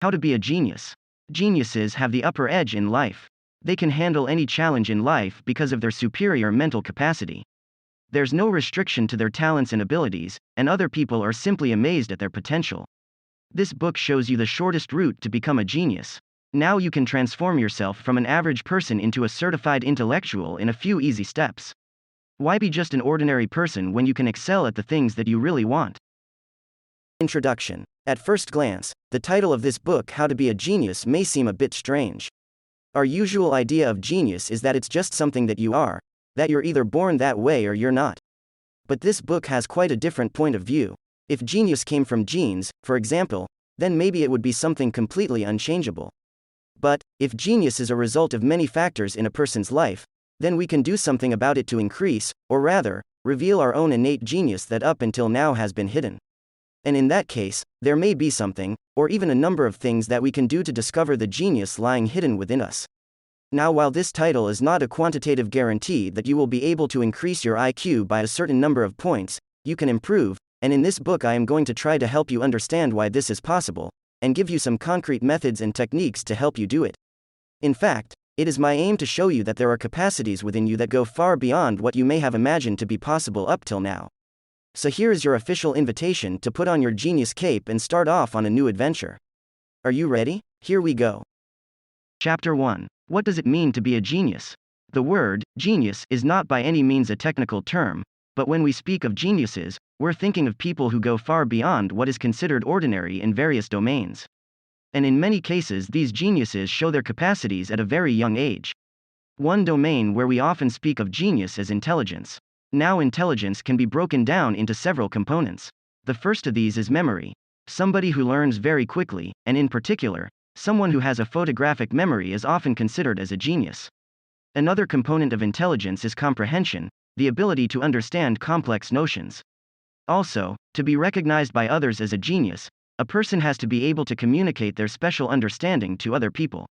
How to be a genius. Geniuses have the upper edge in life. They can handle any challenge in life because of their superior mental capacity. There's no restriction to their talents and abilities, and other people are simply amazed at their potential. This book shows you the shortest route to become a genius. Now you can transform yourself from an average person into a certified intellectual in a few easy steps. Why be just an ordinary person when you can excel at the things that you really want? Introduction. At first glance, the title of this book, How to Be a Genius, may seem a bit strange. Our usual idea of genius is that it's just something that you are, that you're either born that way or you're not. But this book has quite a different point of view. If genius came from genes, for example, then maybe it would be something completely unchangeable. But, if genius is a result of many factors in a person's life, then we can do something about it to increase, or rather, reveal our own innate genius that up until now has been hidden. And in that case, there may be something, or even a number of things that we can do to discover the genius lying hidden within us. Now, while this title is not a quantitative guarantee that you will be able to increase your IQ by a certain number of points, you can improve, and in this book I am going to try to help you understand why this is possible, and give you some concrete methods and techniques to help you do it. In fact, it is my aim to show you that there are capacities within you that go far beyond what you may have imagined to be possible up till now. So here is your official invitation to put on your genius cape and start off on a new adventure. Are you ready? Here we go. Chapter 1. What does it mean to be a genius? The word, genius, is not by any means a technical term, but when we speak of geniuses, we're thinking of people who go far beyond what is considered ordinary in various domains. And in many cases, these geniuses show their capacities at a very young age. One domain where we often speak of genius is intelligence. Now, intelligence can be broken down into several components. The first of these is memory. Somebody who learns very quickly, and in particular, someone who has a photographic memory, is often considered as a genius. Another component of intelligence is comprehension, the ability to understand complex notions. Also, to be recognized by others as a genius, a person has to be able to communicate their special understanding to other people.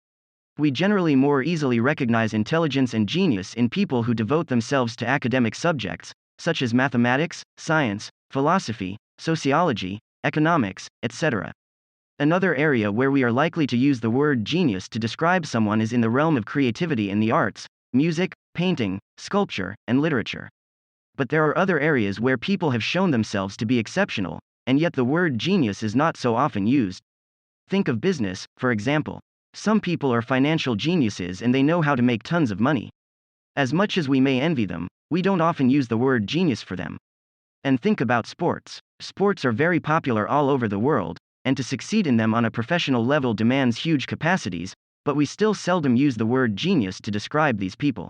We generally more easily recognize intelligence and genius in people who devote themselves to academic subjects, such as mathematics, science, philosophy, sociology, economics, etc. Another area where we are likely to use the word genius to describe someone is in the realm of creativity in the arts, music, painting, sculpture, and literature. But there are other areas where people have shown themselves to be exceptional, and yet the word genius is not so often used. Think of business, for example. Some people are financial geniuses and they know how to make tons of money. As much as we may envy them, we don't often use the word genius for them. And think about sports. Sports are very popular all over the world, and to succeed in them on a professional level demands huge capacities, but we still seldom use the word genius to describe these people.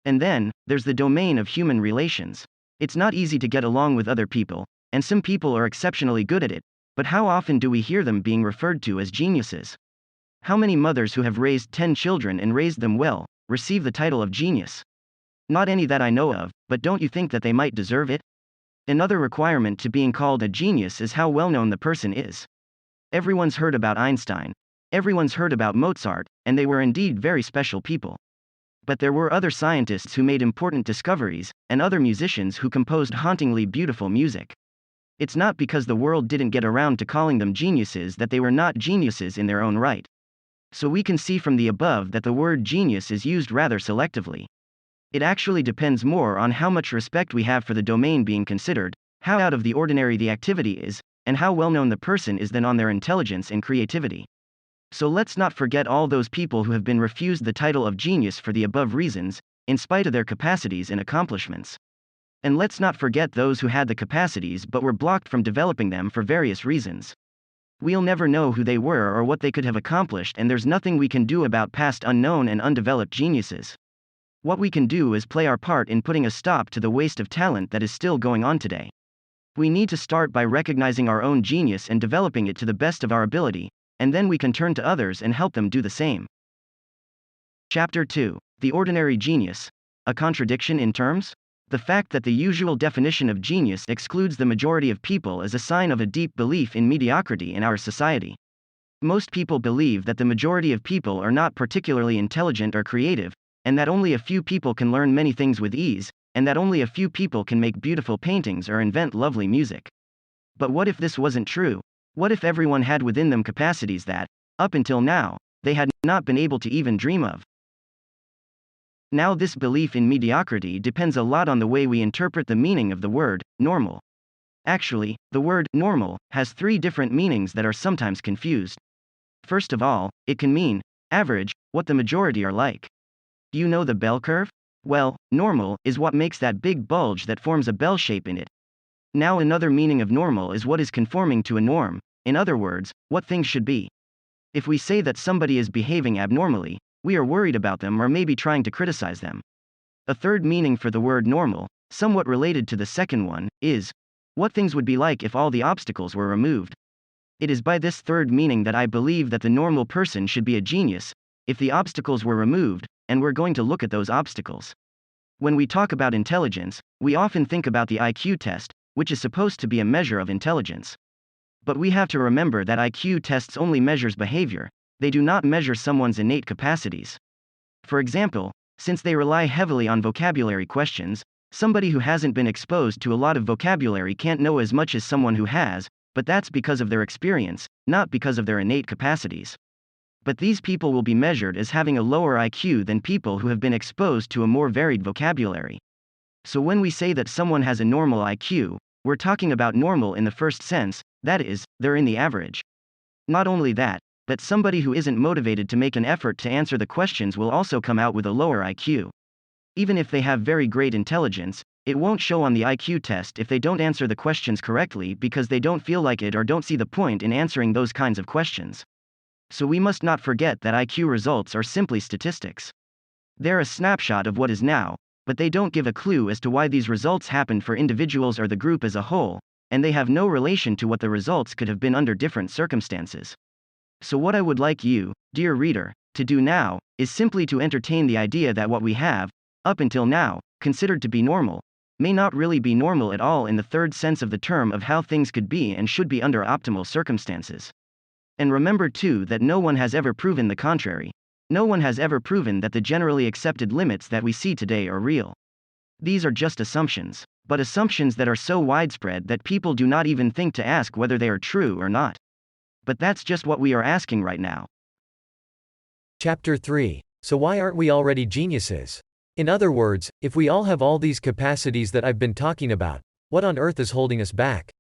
And then, there's the domain of human relations. It's not easy to get along with other people, and some people are exceptionally good at it, but how often do we hear them being referred to as geniuses? How many mothers who have raised 10 children and raised them well, receive the title of genius? Not any that I know of, but don't you think that they might deserve it? Another requirement to being called a genius is how well known the person is. Everyone's heard about Einstein. Everyone's heard about Mozart, and they were indeed very special people. But there were other scientists who made important discoveries, and other musicians who composed hauntingly beautiful music. It's not because the world didn't get around to calling them geniuses that they were not geniuses in their own right. So we can see from the above that the word genius is used rather selectively. It actually depends more on how much respect we have for the domain being considered, how out of the ordinary the activity is, and how well known the person is than on their intelligence and creativity. So let's not forget all those people who have been refused the title of genius for the above reasons, in spite of their capacities and accomplishments. And let's not forget those who had the capacities but were blocked from developing them for various reasons. We'll never know who they were or what they could have accomplished, and there's nothing we can do about past unknown and undeveloped geniuses. What we can do is play our part in putting a stop to the waste of talent that is still going on today. We need to start by recognizing our own genius and developing it to the best of our ability, and then we can turn to others and help them do the same. Chapter 2. The Ordinary Genius. A contradiction in terms? The fact that the usual definition of genius excludes the majority of people is a sign of a deep belief in mediocrity in our society. Most people believe that the majority of people are not particularly intelligent or creative, and that only a few people can learn many things with ease, and that only a few people can make beautiful paintings or invent lovely music. But what if this wasn't true? What if everyone had within them capacities that, Up until now, they had not been able to even dream of. Now, this belief in mediocrity depends a lot on the way we interpret the meaning of the word normal. Actually, the word normal has three different meanings that are sometimes confused. First of all, it can mean average, what the majority are like. Do you know the bell curve? Well, normal is what makes that big bulge that forms a bell shape in it. Now, another meaning of normal is what is conforming to a norm, in other words, what things should be. If we say that somebody is behaving abnormally, we are worried about them or maybe trying to criticize them. A third meaning for the word normal, somewhat related to the second one, is what things would be like if all the obstacles were removed. It is by this third meaning that I believe that the normal person should be a genius, if the obstacles were removed, and we're going to look at those obstacles. When we talk about intelligence, we often think about the IQ test, which is supposed to be a measure of intelligence. But we have to remember that IQ tests only measures behavior, they do not measure someone's innate capacities. For example, since they rely heavily on vocabulary questions, somebody who hasn't been exposed to a lot of vocabulary can't know as much as someone who has, but that's because of their experience, not because of their innate capacities. But these people will be measured as having a lower IQ than people who have been exposed to a more varied vocabulary. So when we say that someone has a normal IQ, we're talking about normal in the first sense, that is, they're in the average. Not only that, but somebody who isn't motivated to make an effort to answer the questions will also come out with a lower IQ. Even if they have very great intelligence, it won't show on the IQ test if they don't answer the questions correctly because they don't feel like it or don't see the point in answering those kinds of questions. So we must not forget that IQ results are simply statistics. They're a snapshot of what is now, but they don't give a clue as to why these results happened for individuals or the group as a whole, and they have no relation to what the results could have been under different circumstances. So what I would like you, dear reader, to do now, is simply to entertain the idea that what we have, up until now, considered to be normal, may not really be normal at all in the third sense of the term of how things could be and should be under optimal circumstances. And remember too that no one has ever proven the contrary. No one has ever proven that the generally accepted limits that we see today are real. These are just assumptions, but assumptions that are so widespread that people do not even think to ask whether they are true or not. But that's just what we are asking right now. Chapter 3. So why aren't we already geniuses? In other words, if we all have all these capacities that I've been talking about, what on earth is holding us back?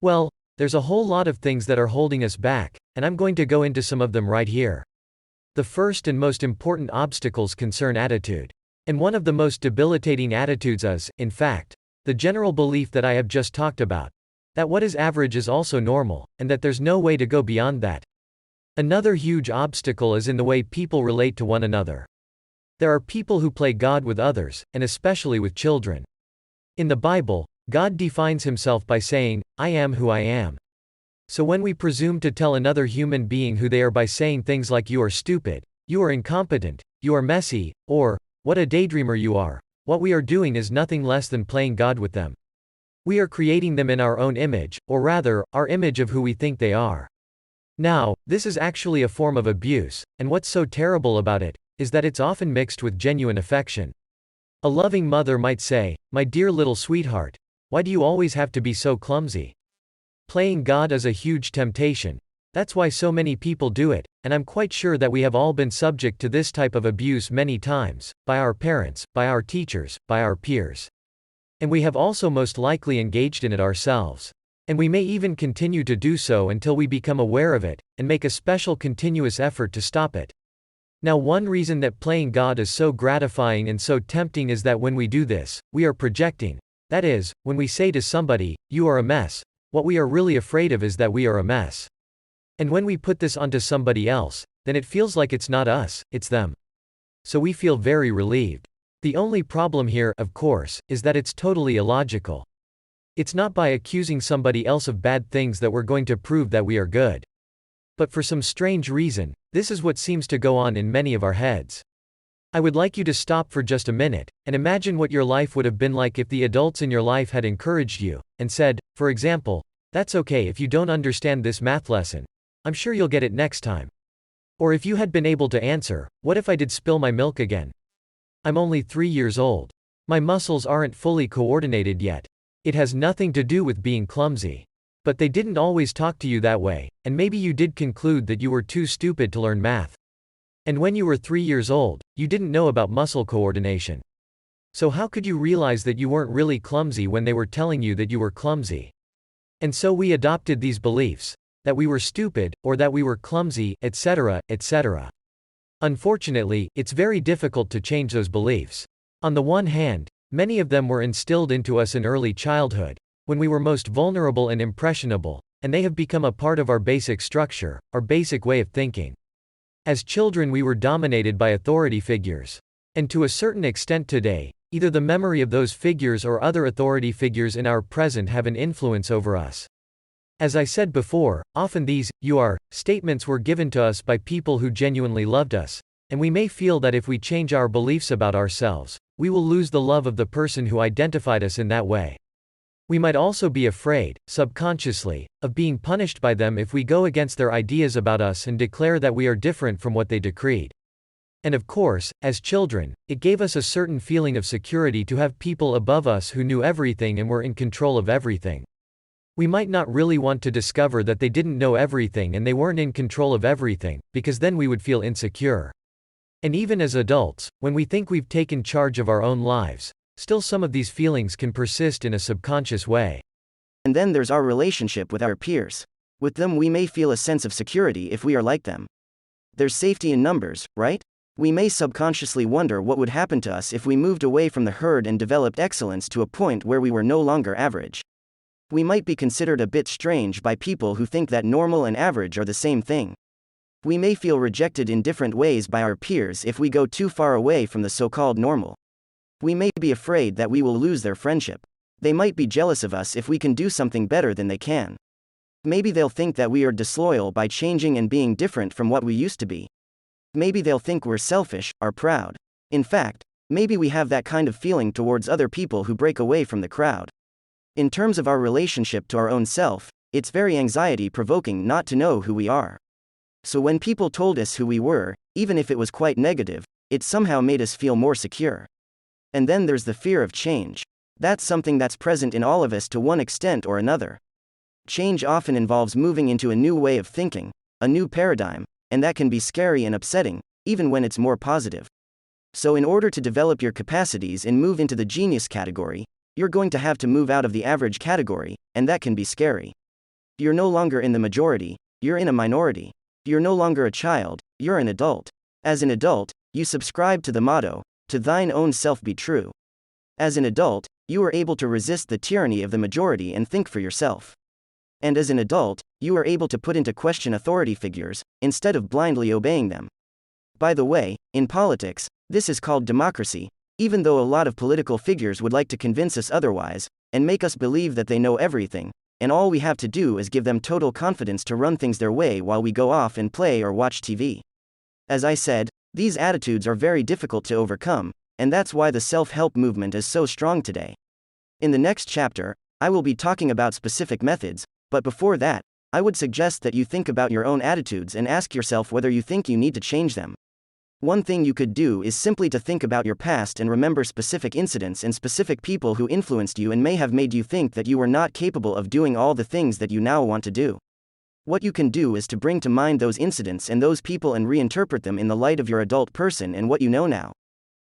Well, there's a whole lot of things that are holding us back, and I'm going to go into some of them right here. The first and most important obstacles concern attitude. And one of the most debilitating attitudes is, in fact, the general belief that I have just talked about, that what is average is also normal, and that there's no way to go beyond that. Another huge obstacle is in the way people relate to one another. There are people who play God with others, and especially with children. In the Bible, God defines himself by saying, "I am who I am." So when we presume to tell another human being who they are by saying things like "you are stupid," "you are incompetent," "you are messy," or "what a daydreamer you are," what we are doing is nothing less than playing God with them. We are creating them in our own image, or rather, our image of who we think they are. Now, this is actually a form of abuse, and what's so terrible about it is that it's often mixed with genuine affection. A loving mother might say, "My dear little sweetheart, why do you always have to be so clumsy?" Playing God is a huge temptation. That's why so many people do it, and I'm quite sure that we have all been subject to this type of abuse many times, by our parents, by our teachers, by our peers. And we have also most likely engaged in it ourselves. And we may even continue to do so until we become aware of it, and make a special continuous effort to stop it. Now, one reason that playing God is so gratifying and so tempting is that when we do this, we are projecting. That is, when we say to somebody, "You are a mess," what we are really afraid of is that we are a mess. And when we put this onto somebody else, then it feels like it's not us, it's them. So we feel very relieved. The only problem here, of course, is that it's totally illogical. It's not by accusing somebody else of bad things that we're going to prove that we are good. But for some strange reason, this is what seems to go on in many of our heads. I would like you to stop for just a minute, and imagine what your life would have been like if the adults in your life had encouraged you, and said, for example, "That's okay if you don't understand this math lesson. I'm sure you'll get it next time." Or if you had been able to answer, "What if I did spill my milk again? I'm only 3 years old. My muscles aren't fully coordinated yet. It has nothing to do with being clumsy. But they didn't always talk to you that way, and maybe you did conclude that you were too stupid to learn math. And when you were 3 years old, you didn't know about muscle coordination. So how could you realize that you weren't really clumsy when they were telling you that you were clumsy? And so we adopted these beliefs, that we were stupid, or that we were clumsy, etc., etc. Unfortunately, it's very difficult to change those beliefs. On the one hand, many of them were instilled into us in early childhood, when we were most vulnerable and impressionable, and they have become a part of our basic structure, our basic way of thinking. As children we were dominated by authority figures. And to a certain extent today, either the memory of those figures or other authority figures in our present have an influence over us. As I said before, often these, "you are," statements were given to us by people who genuinely loved us, and we may feel that if we change our beliefs about ourselves, we will lose the love of the person who identified us in that way. We might also be afraid, subconsciously, of being punished by them if we go against their ideas about us and declare that we are different from what they decreed. And of course, as children, it gave us a certain feeling of security to have people above us who knew everything and were in control of everything. We might not really want to discover that they didn't know everything and they weren't in control of everything, because then we would feel insecure. And even as adults, when we think we've taken charge of our own lives, still some of these feelings can persist in a subconscious way. And then there's our relationship with our peers. With them we may feel a sense of security if we are like them. There's safety in numbers, right? We may subconsciously wonder what would happen to us if we moved away from the herd and developed excellence to a point where we were no longer average. We might be considered a bit strange by people who think that normal and average are the same thing. We may feel rejected in different ways by our peers if we go too far away from the so-called normal. We may be afraid that we will lose their friendship. They might be jealous of us if we can do something better than they can. Maybe they'll think that we are disloyal by changing and being different from what we used to be. Maybe they'll think we're selfish, or proud. In fact, maybe we have that kind of feeling towards other people who break away from the crowd. In terms of our relationship to our own self, it's very anxiety-provoking not to know who we are. So when people told us who we were, even if it was quite negative, it somehow made us feel more secure. And then there's the fear of change. That's something that's present in all of us to one extent or another. Change often involves moving into a new way of thinking, a new paradigm, and that can be scary and upsetting, even when it's more positive. So in order to develop your capacities and move into the genius category, you're going to have to move out of the average category, and that can be scary. You're no longer in the majority, you're in a minority. You're no longer a child, you're an adult. As an adult, you subscribe to the motto, "To thine own self be true." As an adult, you are able to resist the tyranny of the majority and think for yourself. And as an adult, you are able to put into question authority figures, instead of blindly obeying them. By the way, in politics, this is called democracy, even though a lot of political figures would like to convince us otherwise, and make us believe that they know everything, and all we have to do is give them total confidence to run things their way while we go off and play or watch TV. As I said, these attitudes are very difficult to overcome, and that's why the self-help movement is so strong today. In the next chapter, I will be talking about specific methods, but before that, I would suggest that you think about your own attitudes and ask yourself whether you think you need to change them. One thing you could do is simply to think about your past and remember specific incidents and specific people who influenced you and may have made you think that you were not capable of doing all the things that you now want to do. What you can do is to bring to mind those incidents and those people and reinterpret them in the light of your adult person and what you know now.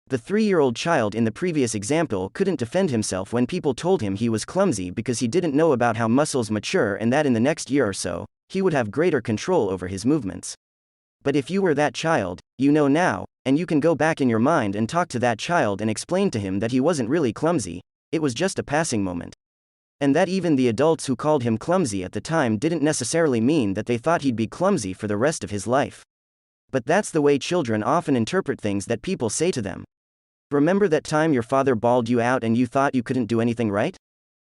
The 3-year-old child in the previous example couldn't defend himself when people told him he was clumsy because he didn't know about how muscles mature and that in the next year or so, he would have greater control over his movements. But if you were that child, you know now, and you can go back in your mind and talk to that child and explain to him that he wasn't really clumsy, it was just a passing moment. And that even the adults who called him clumsy at the time didn't necessarily mean that they thought he'd be clumsy for the rest of his life. But that's the way children often interpret things that people say to them. Remember that time your father bawled you out and you thought you couldn't do anything right?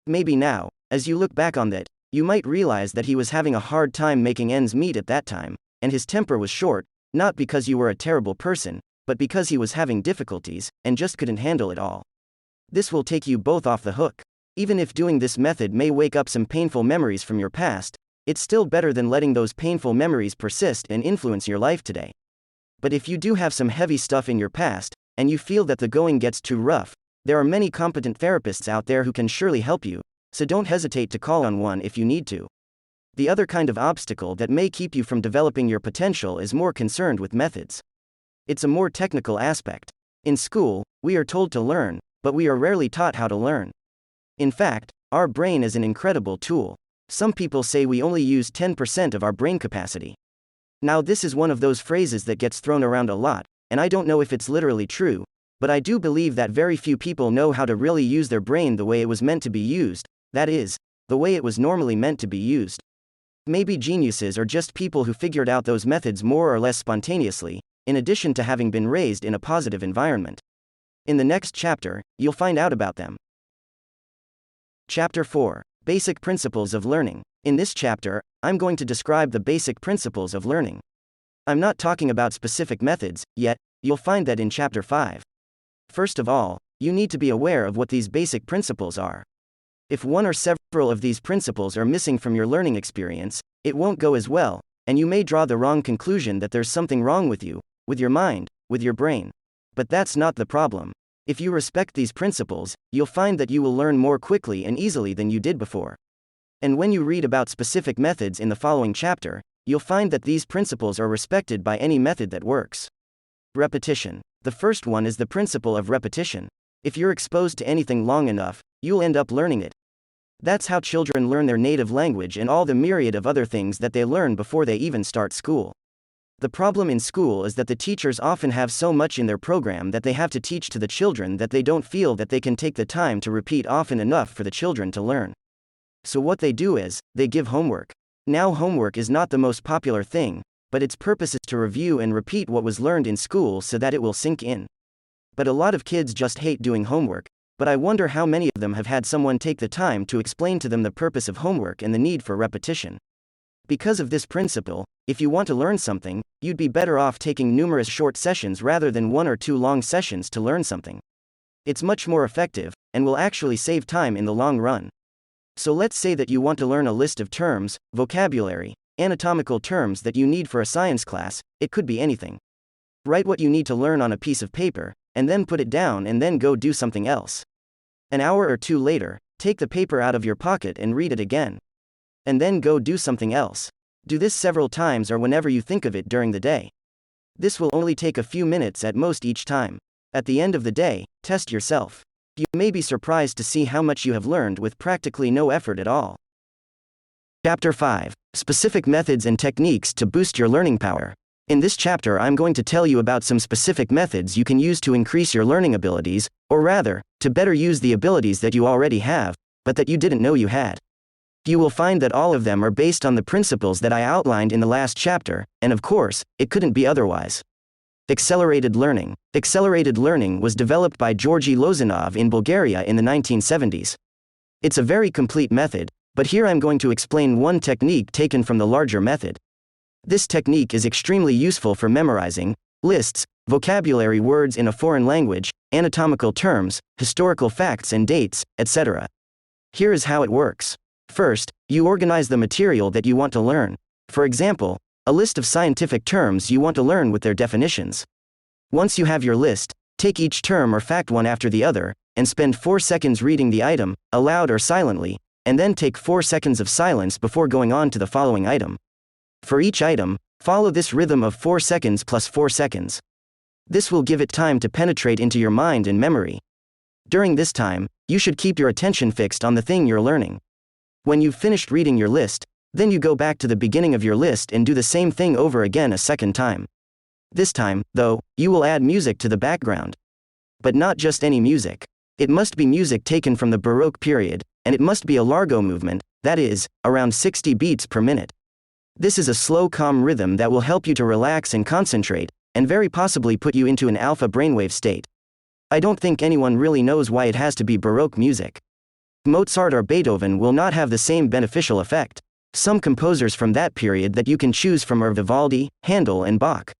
Maybe now, as you look back on that, you might realize that he was having a hard time making ends meet at that time, and his temper was short, not because you were a terrible person, but because he was having difficulties, and just couldn't handle it all. This will take you both off the hook. Even if doing this method may wake up some painful memories from your past, it's still better than letting those painful memories persist and influence your life today. But if you do have some heavy stuff in your past, and you feel that the going gets too rough, there are many competent therapists out there who can surely help you, so don't hesitate to call on one if you need to. The other kind of obstacle that may keep you from developing your potential is more concerned with methods. It's a more technical aspect. In school, we are told to learn, but we are rarely taught how to learn. In fact, our brain is an incredible tool. Some people say we only use 10% of our brain capacity. Now, this is one of those phrases that gets thrown around a lot, and I don't know if it's literally true, but I do believe that very few people know how to really use their brain the way it was meant to be used, that is, the way it was normally meant to be used. Maybe geniuses are just people who figured out those methods more or less spontaneously, in addition to having been raised in a positive environment. In the next chapter, you'll find out about them. Chapter 4. Basic Principles of Learning. In this chapter, I'm going to describe the basic principles of learning. I'm not talking about specific methods, yet, you'll find that in Chapter 5. First of all, you need to be aware of what these basic principles are. If one or several of these principles are missing from your learning experience, it won't go as well, and you may draw the wrong conclusion that there's something wrong with you, with your mind, with your brain. But that's not the problem. If you respect these principles, you'll find that you will learn more quickly and easily than you did before. And when you read about specific methods in the following chapter, you'll find that these principles are respected by any method that works. Repetition. The first one is the principle of repetition. If you're exposed to anything long enough, you'll end up learning it. That's how children learn their native language and all the myriad of other things that they learn before they even start school. The problem in school is that the teachers often have so much in their program that they have to teach to the children that they don't feel that they can take the time to repeat often enough for the children to learn. So what they do is, they give homework. Now, homework is not the most popular thing, but its purpose is to review and repeat what was learned in school so that it will sink in. But a lot of kids just hate doing homework, but I wonder how many of them have had someone take the time to explain to them the purpose of homework and the need for repetition. Because of this principle, if you want to learn something, you'd be better off taking numerous short sessions rather than 1 or 2 long sessions to learn something. It's much more effective, and will actually save time in the long run. So let's say that you want to learn a list of terms, vocabulary, anatomical terms that you need for a science class. It could be anything. Write what you need to learn on a piece of paper, and then put it down and then go do something else. An hour or 2 later, take the paper out of your pocket and read it again. And then go do something else. Do this several times or whenever you think of it during the day. This will only take a few minutes at most each time. At the end of the day, test yourself. You may be surprised to see how much you have learned with practically no effort at all. Chapter 5. Specific Methods and Techniques to Boost Your Learning Power. In this chapter, I'm going to tell you about some specific methods you can use to increase your learning abilities, or rather, to better use the abilities that you already have, but that you didn't know you had. You will find that all of them are based on the principles that I outlined in the last chapter, and of course, it couldn't be otherwise. Accelerated learning. Accelerated learning was developed by Georgy Lozanov in Bulgaria in the 1970s. It's a very complete method, but here I'm going to explain one technique taken from the larger method. This technique is extremely useful for memorizing lists, vocabulary words in a foreign language, anatomical terms, historical facts and dates, etc. Here is how it works. First, you organize the material that you want to learn. For example, a list of scientific terms you want to learn with their definitions. Once you have your list, take each term or fact one after the other, and spend 4 seconds reading the item, aloud or silently, and then take 4 seconds of silence before going on to the following item. For each item, follow this rhythm of 4 seconds plus 4 seconds. This will give it time to penetrate into your mind and memory. During this time, you should keep your attention fixed on the thing you're learning. When you've finished reading your list, then you go back to the beginning of your list and do the same thing over again a second time. This time, though, you will add music to the background. But not just any music. It must be music taken from the Baroque period, and it must be a largo movement, that is, around 60 beats per minute. This is a slow, calm rhythm that will help you to relax and concentrate, and very possibly put you into an alpha brainwave state. I don't think anyone really knows why it has to be Baroque music. Mozart or Beethoven will not have the same beneficial effect. Some composers from that period that you can choose from are Vivaldi, Handel and Bach.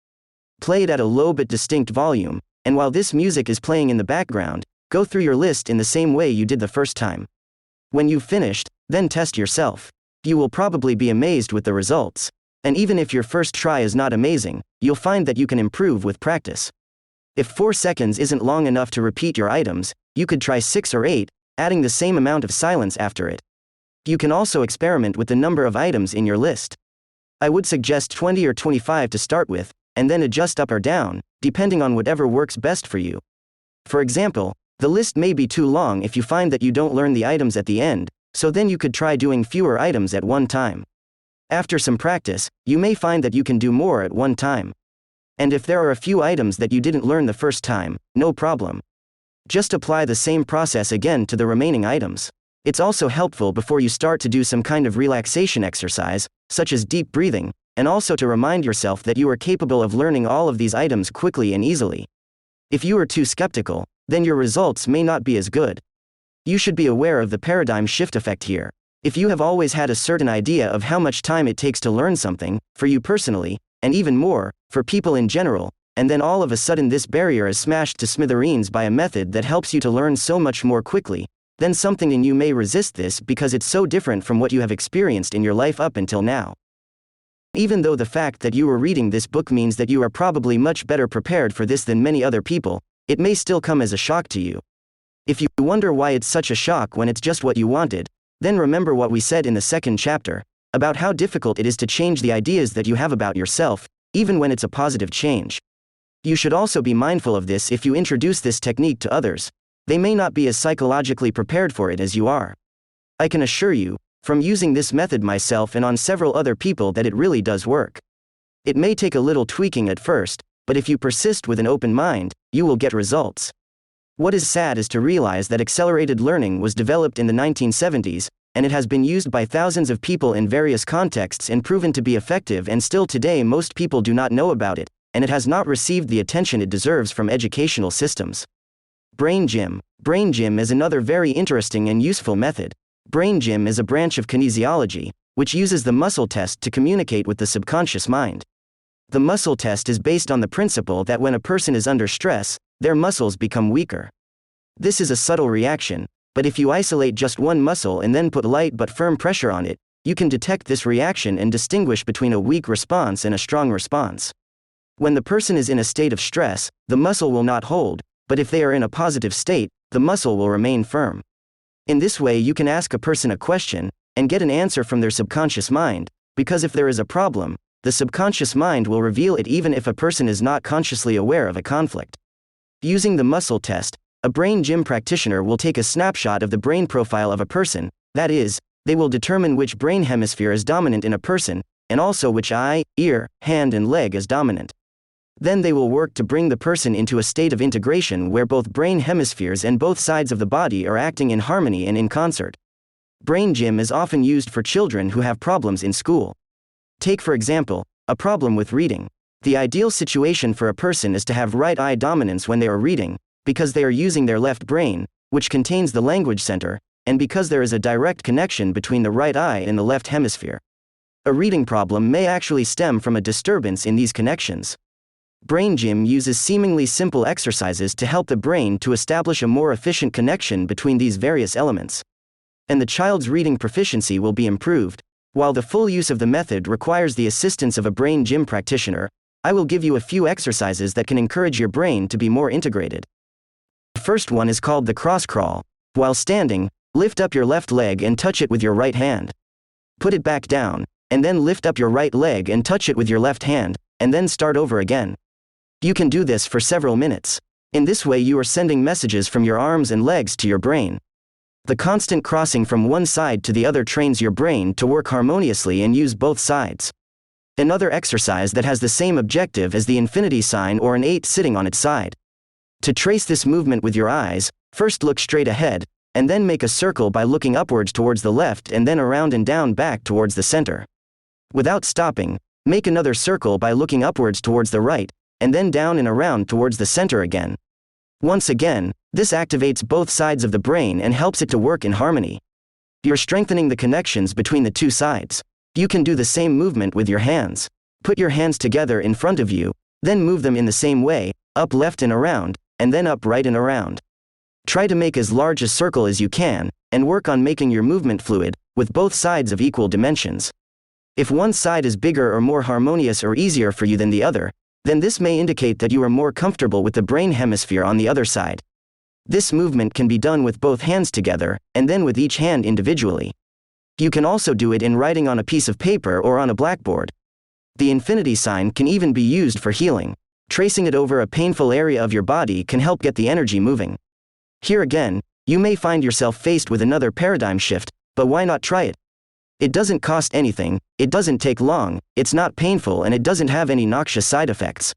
Play it at a low but distinct volume, and while this music is playing in the background, go through your list in the same way you did the first time. When you've finished, then test yourself. You will probably be amazed with the results. And even if your first try is not amazing, you'll find that you can improve with practice. If 4 seconds isn't long enough to repeat your items, you could try 6 or 8, adding the same amount of silence after it. You can also experiment with the number of items in your list. I would suggest 20 or 25 to start with, and then adjust up or down, depending on whatever works best for you. For example, the list may be too long if you find that you don't learn the items at the end, so then you could try doing fewer items at one time. After some practice, you may find that you can do more at one time. And if there are a few items that you didn't learn the first time, no problem. Just apply the same process again to the remaining items. It's also helpful before you start to do some kind of relaxation exercise, such as deep breathing, and also to remind yourself that you are capable of learning all of these items quickly and easily. If you are too skeptical, then your results may not be as good. You should be aware of the paradigm shift effect here. If you have always had a certain idea of how much time it takes to learn something, for you personally, and even more, for people in general, and then all of a sudden this barrier is smashed to smithereens by a method that helps you to learn so much more quickly, then something in you may resist this because it's so different from what you have experienced in your life up until now. Even though the fact that you are reading this book means that you are probably much better prepared for this than many other people, it may still come as a shock to you. If you wonder why it's such a shock when it's just what you wanted, then remember what we said in the second chapter, about how difficult it is to change the ideas that you have about yourself, even when it's a positive change. You should also be mindful of this if you introduce this technique to others. They may not be as psychologically prepared for it as you are. I can assure you, from using this method myself and on several other people, that it really does work. It may take a little tweaking at first, but if you persist with an open mind, you will get results. What is sad is to realize that accelerated learning was developed in the 1970s, and it has been used by thousands of people in various contexts and proven to be effective, and still today most people do not know about it, and it has not received the attention it deserves from educational systems. Brain gym. Brain gym is another very interesting and useful method. Brain gym is a branch of kinesiology, which uses the muscle test to communicate with the subconscious mind. The muscle test is based on the principle that when a person is under stress, their muscles become weaker. This is a subtle reaction, but if you isolate just one muscle and then put light but firm pressure on it, you can detect this reaction and distinguish between a weak response and a strong response. When the person is in a state of stress, the muscle will not hold, but if they are in a positive state, the muscle will remain firm. In this way you can ask a person a question, and get an answer from their subconscious mind, because if there is a problem, the subconscious mind will reveal it even if a person is not consciously aware of a conflict. Using the muscle test, a brain gym practitioner will take a snapshot of the brain profile of a person, that is, they will determine which brain hemisphere is dominant in a person, and also which eye, ear, hand and leg is dominant. Then they will work to bring the person into a state of integration where both brain hemispheres and both sides of the body are acting in harmony and in concert. Brain gym is often used for children who have problems in school. Take for example, a problem with reading. The ideal situation for a person is to have right eye dominance when they are reading, because they are using their left brain, which contains the language center, and because there is a direct connection between the right eye and the left hemisphere. A reading problem may actually stem from a disturbance in these connections. Brain gym uses seemingly simple exercises to help the brain to establish a more efficient connection between these various elements. And the child's reading proficiency will be improved. While the full use of the method requires the assistance of a brain gym practitioner, I will give you a few exercises that can encourage your brain to be more integrated. The first one is called the cross crawl. While standing, lift up your left leg and touch it with your right hand. Put it back down, and then lift up your right leg and touch it with your left hand, and then start over again. You can do this for several minutes. In this way you are sending messages from your arms and legs to your brain. The constant crossing from one side to the other trains your brain to work harmoniously and use both sides. Another exercise that has the same objective as the infinity sign or an 8 sitting on its side. To trace this movement with your eyes, first look straight ahead, and then make a circle by looking upwards towards the left and then around and down back towards the center. Without stopping, make another circle by looking upwards towards the right, and then down and around towards the center again. Once again, this activates both sides of the brain and helps it to work in harmony. You're strengthening the connections between the two sides. You can do the same movement with your hands. Put your hands together in front of you, then move them in the same way, up left and around, and then up right and around. Try to make as large a circle as you can, and work on making your movement fluid, with both sides of equal dimensions. If one side is bigger or more harmonious or easier for you than the other, then this may indicate that you are more comfortable with the brain hemisphere on the other side. This movement can be done with both hands together, and then with each hand individually. You can also do it in writing on a piece of paper or on a blackboard. The infinity sign can even be used for healing. Tracing it over a painful area of your body can help get the energy moving. Here again, you may find yourself faced with another paradigm shift, but why not try it? It doesn't cost anything, it doesn't take long, it's not painful, and it doesn't have any noxious side effects.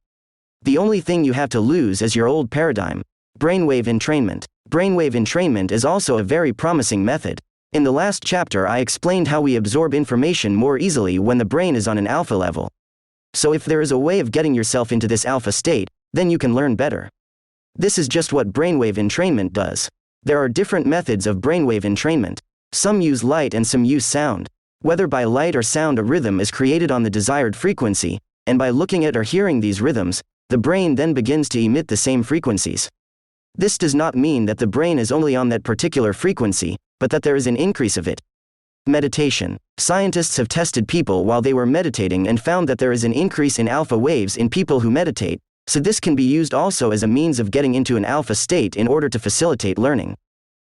The only thing you have to lose is your old paradigm. Brainwave entrainment. Brainwave entrainment is also a very promising method. In the last chapter I explained how we absorb information more easily when the brain is on an alpha level. So if there is a way of getting yourself into this alpha state, then you can learn better. This is just what brainwave entrainment does. There are different methods of brainwave entrainment. Some use light and some use sound. Whether by light or sound, a rhythm is created on the desired frequency, and by looking at or hearing these rhythms, the brain then begins to emit the same frequencies. This does not mean that the brain is only on that particular frequency, but that there is an increase of it. Meditation. Scientists have tested people while they were meditating and found that there is an increase in alpha waves in people who meditate, so this can be used also as a means of getting into an alpha state in order to facilitate learning.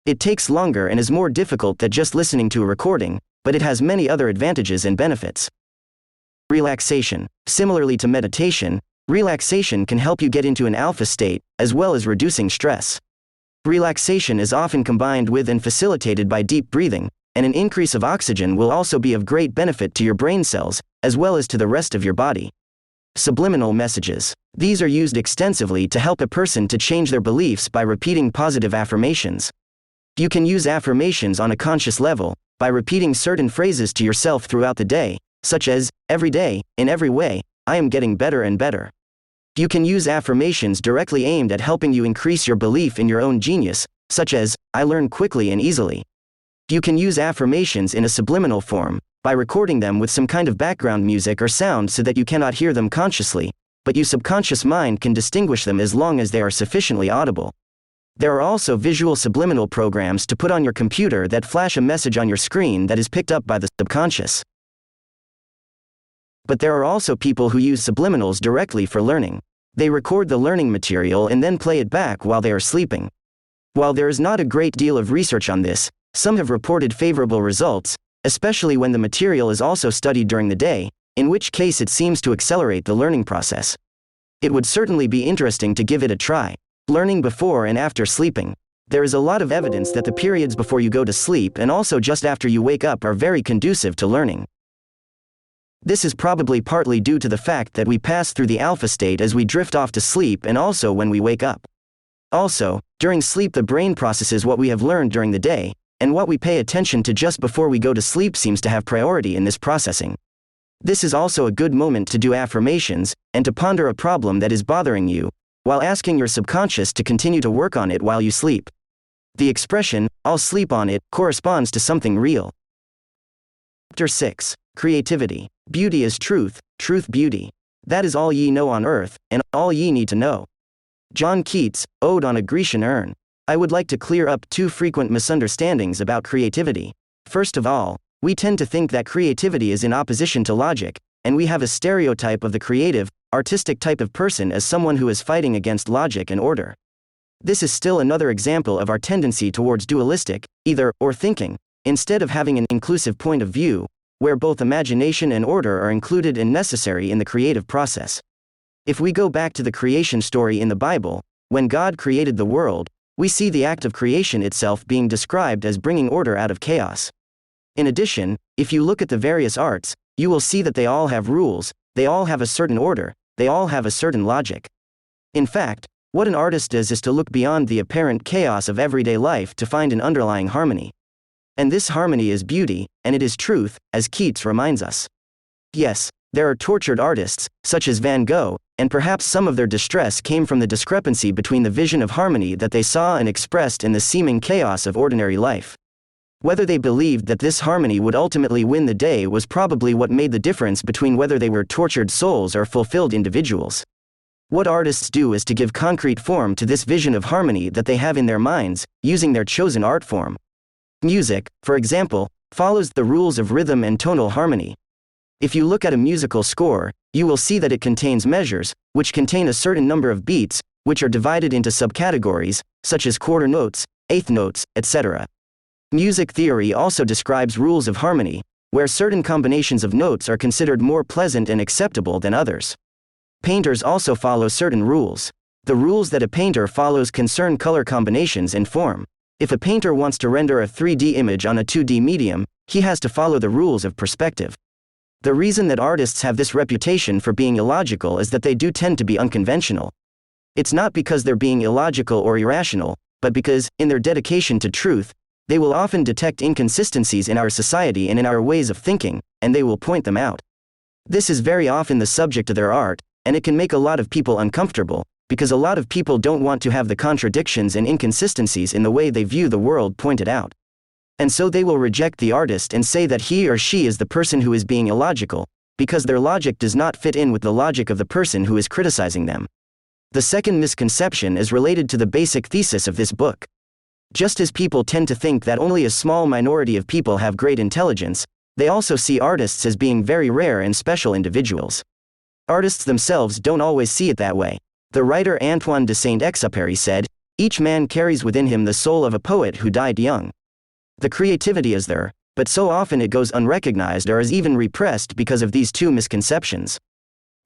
It takes longer and is more difficult than just listening to a recording, but it has many other advantages and benefits. Relaxation. Similarly to meditation, relaxation can help you get into an alpha state, as well as reducing stress. Relaxation is often combined with and facilitated by deep breathing, and an increase of oxygen will also be of great benefit to your brain cells, as well as to the rest of your body. Subliminal messages. These are used extensively to help a person to change their beliefs by repeating positive affirmations. You can use affirmations on a conscious level, by repeating certain phrases to yourself throughout the day, such as, every day, in every way, I am getting better and better. You can use affirmations directly aimed at helping you increase your belief in your own genius, such as, I learn quickly and easily. You can use affirmations in a subliminal form, by recording them with some kind of background music or sound so that you cannot hear them consciously, but your subconscious mind can distinguish them as long as they are sufficiently audible. There are also visual subliminal programs to put on your computer that flash a message on your screen that is picked up by the subconscious. But there are also people who use subliminals directly for learning. They record the learning material and then play it back while they are sleeping. While there is not a great deal of research on this, some have reported favorable results, especially when the material is also studied during the day, in which case it seems to accelerate the learning process. It would certainly be interesting to give it a try. Learning before and after sleeping. There is a lot of evidence that the periods before you go to sleep and also just after you wake up are very conducive to learning. This is probably partly due to the fact that we pass through the alpha state as we drift off to sleep and also when we wake up. Also, during sleep the brain processes what we have learned during the day, and what we pay attention to just before we go to sleep seems to have priority in this processing. This is also a good moment to do affirmations, and to ponder a problem that is bothering you, while asking your subconscious to continue to work on it while you sleep. The expression, I'll sleep on it, corresponds to something real. Chapter 6. Creativity. Beauty is truth, truth beauty. That is all ye know on earth, and all ye need to know. John Keats, Ode on a Grecian Urn. I would like to clear up two frequent misunderstandings about creativity. First of all, we tend to think that creativity is in opposition to logic, and we have a stereotype of the creative, artistic type of person as someone who is fighting against logic and order. This is still another example of our tendency towards dualistic, either-or thinking, instead of having an inclusive point of view, where both imagination and order are included and necessary in the creative process. If we go back to the creation story in the Bible, when God created the world, we see the act of creation itself being described as bringing order out of chaos. In addition, if you look at the various arts, you will see that they all have rules, they all have a certain order, they all have a certain logic. In fact, what an artist does is to look beyond the apparent chaos of everyday life to find an underlying harmony. And this harmony is beauty, and it is truth, as Keats reminds us. Yes, there are tortured artists, such as Van Gogh, and perhaps some of their distress came from the discrepancy between the vision of harmony that they saw and expressed in the seeming chaos of ordinary life. Whether they believed that this harmony would ultimately win the day was probably what made the difference between whether they were tortured souls or fulfilled individuals. What artists do is to give concrete form to this vision of harmony that they have in their minds, using their chosen art form. Music, for example, follows the rules of rhythm and tonal harmony. If you look at a musical score, you will see that it contains measures, which contain a certain number of beats, which are divided into subcategories, such as quarter notes, eighth notes, etc. Music theory also describes rules of harmony, where certain combinations of notes are considered more pleasant and acceptable than others. Painters also follow certain rules. The rules that a painter follows concern color combinations and form. If a painter wants to render a 3D image on a 2D medium, he has to follow the rules of perspective. The reason that artists have this reputation for being illogical is that they do tend to be unconventional. It's not because they're being illogical or irrational, but because, in their dedication to truth, they will often detect inconsistencies in our society and in our ways of thinking, and they will point them out. This is very often the subject of their art, and it can make a lot of people uncomfortable, because a lot of people don't want to have the contradictions and inconsistencies in the way they view the world pointed out. And so they will reject the artist and say that he or she is the person who is being illogical, because their logic does not fit in with the logic of the person who is criticizing them. The second misconception is related to the basic thesis of this book. Just as people tend to think that only a small minority of people have great intelligence, they also see artists as being very rare and special individuals. Artists themselves don't always see it that way. The writer Antoine de Saint-Exupéry said, "Each man carries within him the soul of a poet who died young." The creativity is there, but so often it goes unrecognized or is even repressed because of these two misconceptions.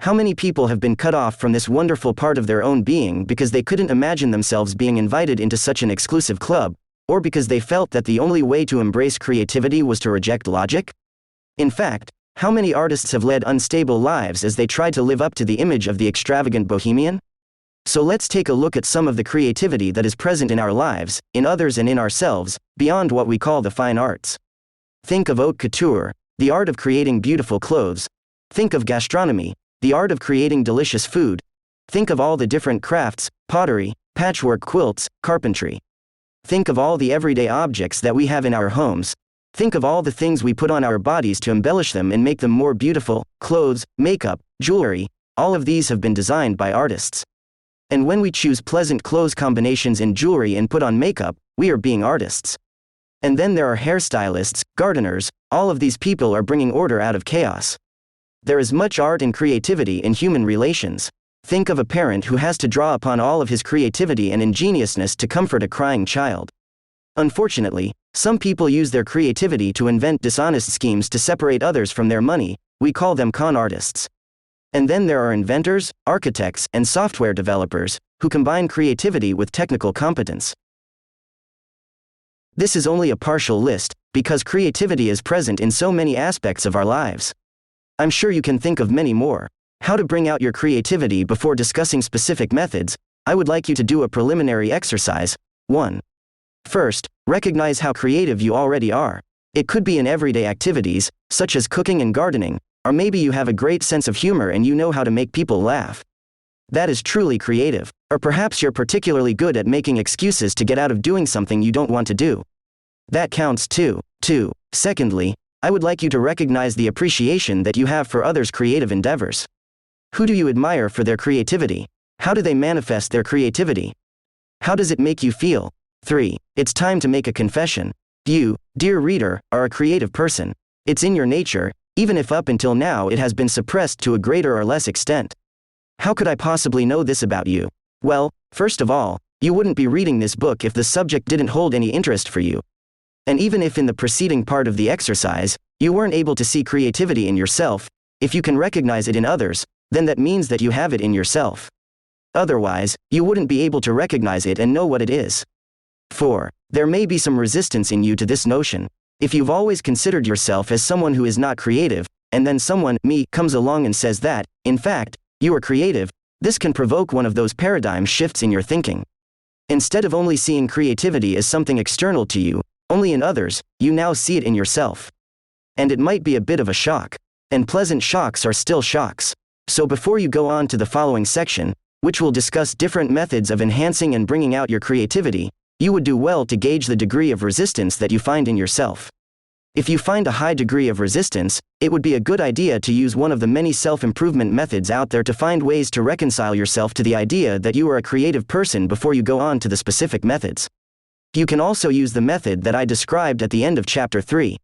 How many people have been cut off from this wonderful part of their own being because they couldn't imagine themselves being invited into such an exclusive club, or because they felt that the only way to embrace creativity was to reject logic? In fact, how many artists have led unstable lives as they tried to live up to the image of the extravagant bohemian? So let's take a look at some of the creativity that is present in our lives, in others and in ourselves, beyond what we call the fine arts. Think of haute couture, the art of creating beautiful clothes. Think of gastronomy, the art of creating delicious food. Think of all the different crafts, pottery, patchwork quilts, carpentry. Think of all the everyday objects that we have in our homes. Think of all the things we put on our bodies to embellish them and make them more beautiful: clothes, makeup, jewelry. All of these have been designed by artists. And when we choose pleasant clothes combinations in jewelry and put on makeup, we are being artists. And then there are hairstylists, gardeners. All of these people are bringing order out of chaos. There is much art and creativity in human relations. Think of a parent who has to draw upon all of his creativity and ingeniousness to comfort a crying child. Unfortunately, some people use their creativity to invent dishonest schemes to separate others from their money. We call them con artists. And then there are inventors, architects, and software developers, who combine creativity with technical competence. This is only a partial list, because creativity is present in so many aspects of our lives. I'm sure you can think of many more. How to bring out your creativity before discussing specific methods, I would like you to do a preliminary exercise. 1. First, recognize how creative you already are. It could be in everyday activities, such as cooking and gardening, or maybe you have a great sense of humor and you know how to make people laugh. That is truly creative. Or perhaps you're particularly good at making excuses to get out of doing something you don't want to do. That counts too. 2. Secondly, I would like you to recognize the appreciation that you have for others' creative endeavors. Who do you admire for their creativity? How do they manifest their creativity? How does it make you feel? 3. It's time to make a confession. You, dear reader, are a creative person. It's in your nature, even if up until now it has been suppressed to a greater or less extent. How could I possibly know this about you? Well, first of all, you wouldn't be reading this book if the subject didn't hold any interest for you. And even if in the preceding part of the exercise, you weren't able to see creativity in yourself, if you can recognize it in others, then that means that you have it in yourself. Otherwise, you wouldn't be able to recognize it and know what it is. 4. There may be some resistance in you to this notion. If you've always considered yourself as someone who is not creative, and then someone, me, comes along and says that, in fact, you are creative, this can provoke one of those paradigm shifts in your thinking. Instead of only seeing creativity as something external to you, only in others, you now see it in yourself. And it might be a bit of a shock. And pleasant shocks are still shocks. So before you go on to the following section, which will discuss different methods of enhancing and bringing out your creativity, you would do well to gauge the degree of resistance that you find in yourself. If you find a high degree of resistance, it would be a good idea to use one of the many self-improvement methods out there to find ways to reconcile yourself to the idea that you are a creative person before you go on to the specific methods. You can also use the method that I described at the end of Chapter 3.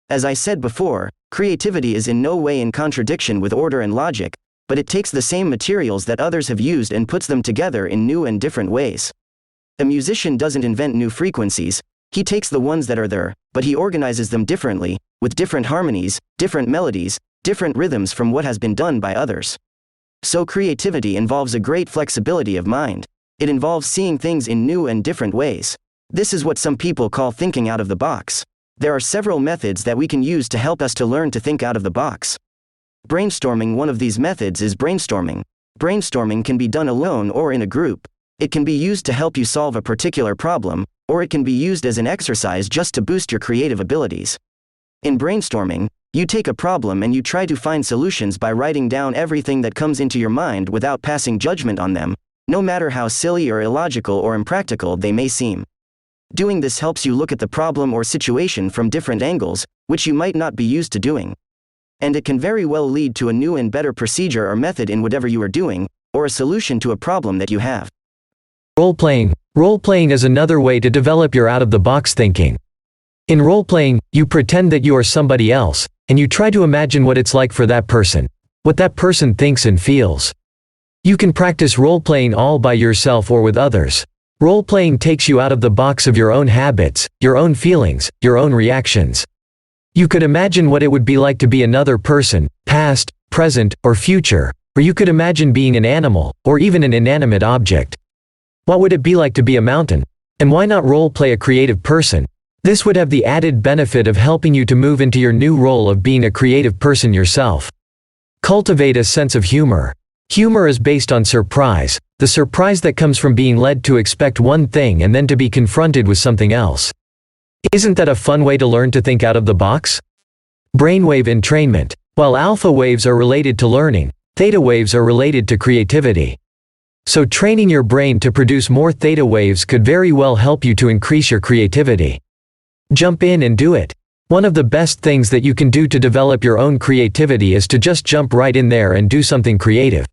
As I said before, creativity is in no way in contradiction with order and logic, but it takes the same materials that others have used and puts them together in new and different ways. A musician doesn't invent new frequencies, he takes the ones that are there, but he organizes them differently, with different harmonies, different melodies, different rhythms from what has been done by others. So creativity involves a great flexibility of mind. It involves seeing things in new and different ways. This is what some people call thinking out of the box. There are several methods that we can use to help us to learn to think out of the box. Brainstorming. One of these methods is brainstorming. Brainstorming can be done alone or in a group. It can be used to help you solve a particular problem, or it can be used as an exercise just to boost your creative abilities. In brainstorming, you take a problem and you try to find solutions by writing down everything that comes into your mind without passing judgment on them, no matter how silly or illogical or impractical they may seem. Doing this helps you look at the problem or situation from different angles, which you might not be used to doing. And it can very well lead to a new and better procedure or method in whatever you are doing, or a solution to a problem that you have. Role-playing. Role-playing is another way to develop your out-of-the-box thinking. In role-playing, you pretend that you are somebody else, and you try to imagine what it's like for that person, what that person thinks and feels. You can practice role-playing all by yourself or with others. Role-playing takes you out of the box of your own habits, your own feelings, your own reactions. You could imagine what it would be like to be another person, past, present, or future, or you could imagine being an animal, or even an inanimate object. What would it be like to be a mountain? And why not role-play a creative person? This would have the added benefit of helping you to move into your new role of being a creative person yourself. Cultivate a sense of humor. Humor is based on surprise, the surprise that comes from being led to expect one thing and then to be confronted with something else. Isn't that a fun way to learn to think out of the box? Brainwave entrainment. While alpha waves are related to learning, theta waves are related to creativity. So training your brain to produce more theta waves could very well help you to increase your creativity. Jump in and do it. One of the best things that you can do to develop your own creativity is to just jump right in there and do something creative.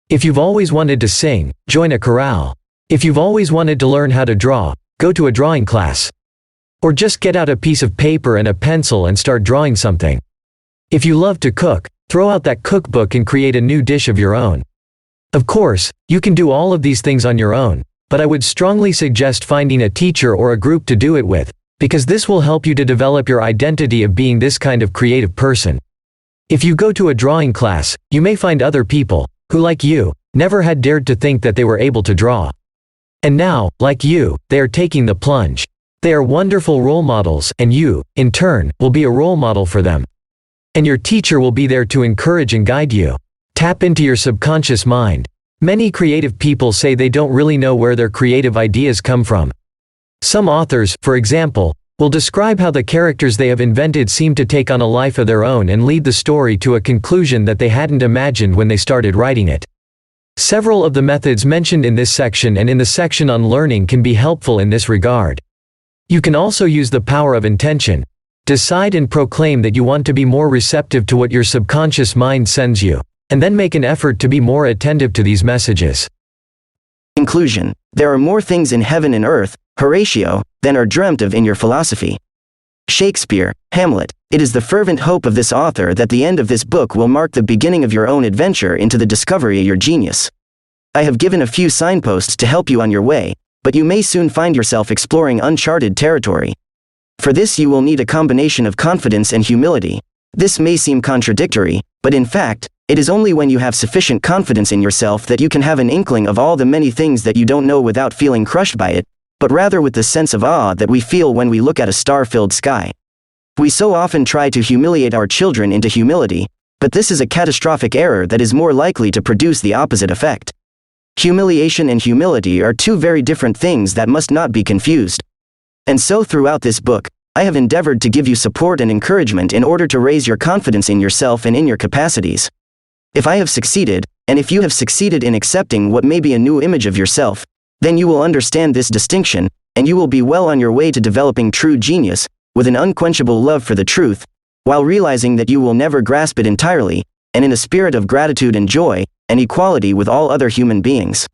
If you've always wanted to sing, join a chorale. If you've always wanted to learn how to draw, go to a drawing class. Or just get out a piece of paper and a pencil and start drawing something. If you love to cook, throw out that cookbook and create a new dish of your own. Of course, you can do all of these things on your own, but I would strongly suggest finding a teacher or a group to do it with, because this will help you to develop your identity of being this kind of creative person. If you go to a drawing class, you may find other people, who like you, never had dared to think that they were able to draw. And now, like you, they are taking the plunge. They are wonderful role models, and you, in turn, will be a role model for them. And your teacher will be there to encourage and guide you. Tap into your subconscious mind. Many creative people say they don't really know where their creative ideas come from. Some authors, for example, will describe how the characters they have invented seem to take on a life of their own and lead the story to a conclusion that they hadn't imagined when they started writing it. Several of the methods mentioned in this section and in the section on learning can be helpful in this regard. You can also use the power of intention. Decide and proclaim that you want to be more receptive to what your subconscious mind sends you, and then make an effort to be more attentive to these messages. Conclusion. There are more things in heaven and earth, Horatio, than are dreamt of in your philosophy. Shakespeare, Hamlet. It is the fervent hope of this author that the end of this book will mark the beginning of your own adventure into the discovery of your genius. I have given a few signposts to help you on your way, but you may soon find yourself exploring uncharted territory. For this you will need a combination of confidence and humility. This may seem contradictory, but in fact, it is only when you have sufficient confidence in yourself that you can have an inkling of all the many things that you don't know without feeling crushed by it, but rather with the sense of awe that we feel when we look at a star-filled sky. We so often try to humiliate our children into humility, but this is a catastrophic error that is more likely to produce the opposite effect. Humiliation and humility are two very different things that must not be confused. And so throughout this book, I have endeavored to give you support and encouragement in order to raise your confidence in yourself and in your capacities. If I have succeeded, and if you have succeeded in accepting what may be a new image of yourself, then you will understand this distinction, and you will be well on your way to developing true genius, with an unquenchable love for the truth, while realizing that you will never grasp it entirely, and in a spirit of gratitude and joy, and equality with all other human beings.